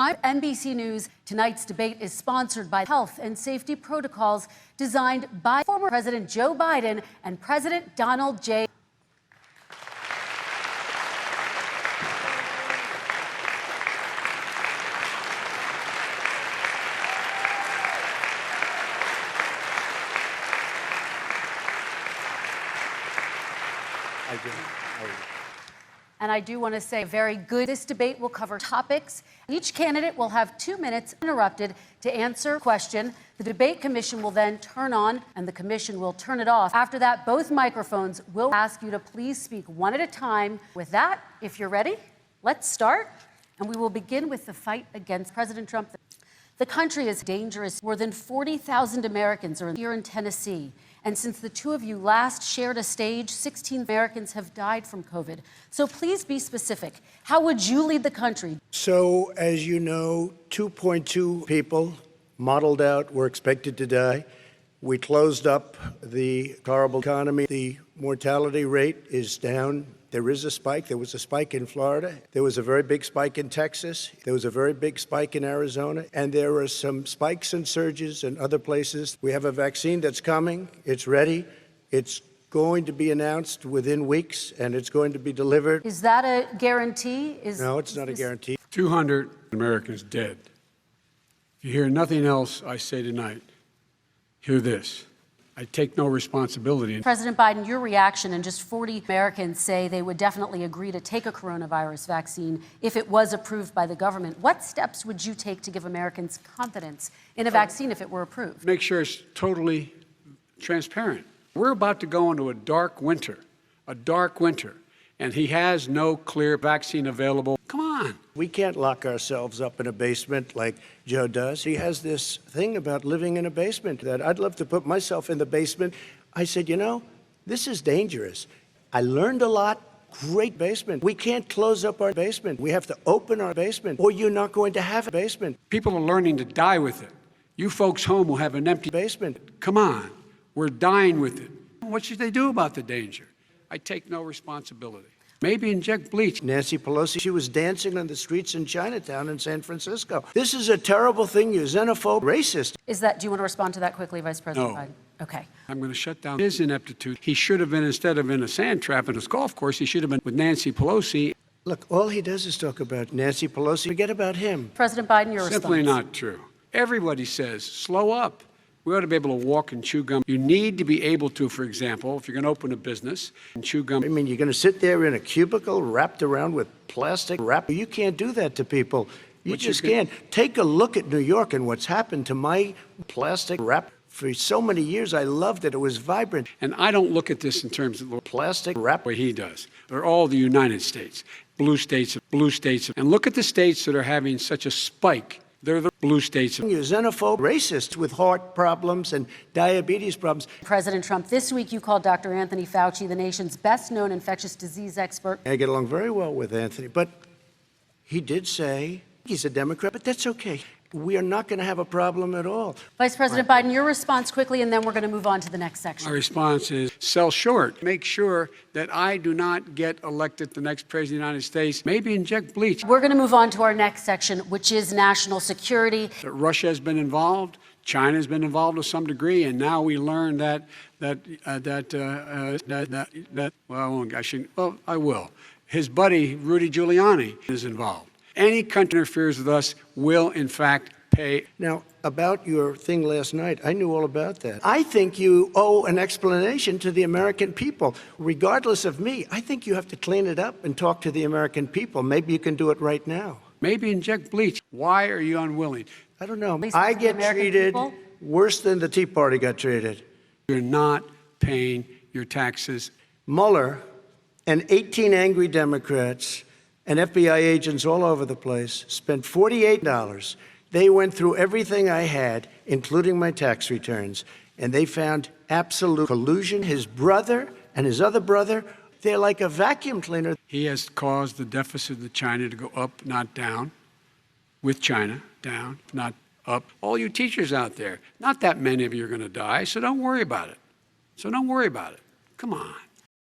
I'm NBC News. Tonight's debate is sponsored by health and safety protocols designed by former President Joe Biden and President Donald J. And I do want to say very good. This debate will cover topics. Each candidate will have 2 minutes uninterrupted to answer a question. The debate commission will then turn on and the commission will turn it off. After that, both microphones will ask you to please speak one at a time. With that, if you're ready, let's start. And we will begin with the fight against President Trump. The country is dangerous. More than 40,000 Americans are here in Tennessee. And since the two of you last shared a stage, 16 Americans have died from COVID. So please be specific. How would you lead the country? So, as you know, 2.2 people modeled out were expected to die. We closed up the horrible economy. The mortality rate is down. There is a spike. There was a spike in Florida. There was a very big spike in Texas. There was a very big spike in Arizona. And there are some spikes and surges in other places. We have a vaccine that's coming. It's ready. It's going to be announced within weeks, and it's going to be delivered. Is that a guarantee? No, it's not a guarantee. 200 Americans dead. If you hear nothing else I say tonight, hear this. I take no responsibility. President Biden, your reaction, and just 40 Americans say they would definitely agree to take a coronavirus vaccine if it was approved by the government. What steps would you take to give Americans confidence in a vaccine if it were approved? Make sure it's totally transparent. We're about to go into a dark winter, and he has no clear vaccine available. Come on. We can't lock ourselves up in a basement like Joe does. He has this thing about living in a basement that I'd love to put myself in the basement. I said, you know, this is dangerous. I learned a lot. Great basement. We can't close up our basement. We have to open our basement, or you're not going to have a basement. People are learning to die with it. You folks home will have an empty Basement. Come on. We're dying with it. What should they do about the danger? I take no responsibility. Maybe inject bleach. Nancy Pelosi, she was dancing on the streets in Chinatown in San Francisco. This is a terrible thing. You're xenophobe, racist. Do you want to respond to that quickly, Vice President No. Biden? Okay. I'm going to shut down his ineptitude. He should have been, instead of in a sand trap in a golf course, he should have been with Nancy Pelosi. Look, all he does is talk about Nancy Pelosi. Forget about him. President Biden, your response. Simply not true. Everybody says, slow up. We ought to be able to walk and chew gum. You need to be able to, for example, if you're going to open a business and chew gum. I mean, you're going to sit there in a cubicle wrapped around with plastic wrap. You can't do that to people. You just can't. Take a look at New York and what's happened to my plastic wrap. For so many years, I loved it. It was vibrant. And I don't look at this in terms of the Plastic wrap. way he does. They're all the United States, blue states. And look at the states that are having such a spike. They're the blue states. You're xenophobe, racist with heart problems and diabetes problems. President Trump, this week you called Dr. Anthony Fauci the nation's best-known infectious disease expert. I get along very well with Anthony, but he did say he's a Democrat, but that's okay. We are not going to have a problem at all. Vice President Biden, your response quickly, and then we're going to move on to the next section. My response is sell short. Make sure that I do not get elected the next president of the United States. Maybe inject bleach. We're going to move on to our next section, which is national security. Russia has been involved. China has been involved to some degree, and now we learn that I will. His buddy Rudy Giuliani is involved. Any country interferes with us will, in fact, pay. Now, about your thing last night, I knew all about that. I think you owe an explanation to the American people. Regardless of me, I think you have to clean it up and talk to the American people. Maybe you can do it right now. Maybe inject bleach. Why are you unwilling? I don't know. I get treated worse than the Tea Party got treated. You're not paying your taxes. Mueller and 18 angry Democrats and FBI agents all over the place spent $48. They went through everything I had, including my tax returns, and they found absolute collusion. His brother and his other brother, they're like a vacuum cleaner. He has caused the deficit of China to go up, not down. With China, down, not up. All you teachers out there, not that many of you are going to die, so don't worry about it. Come on.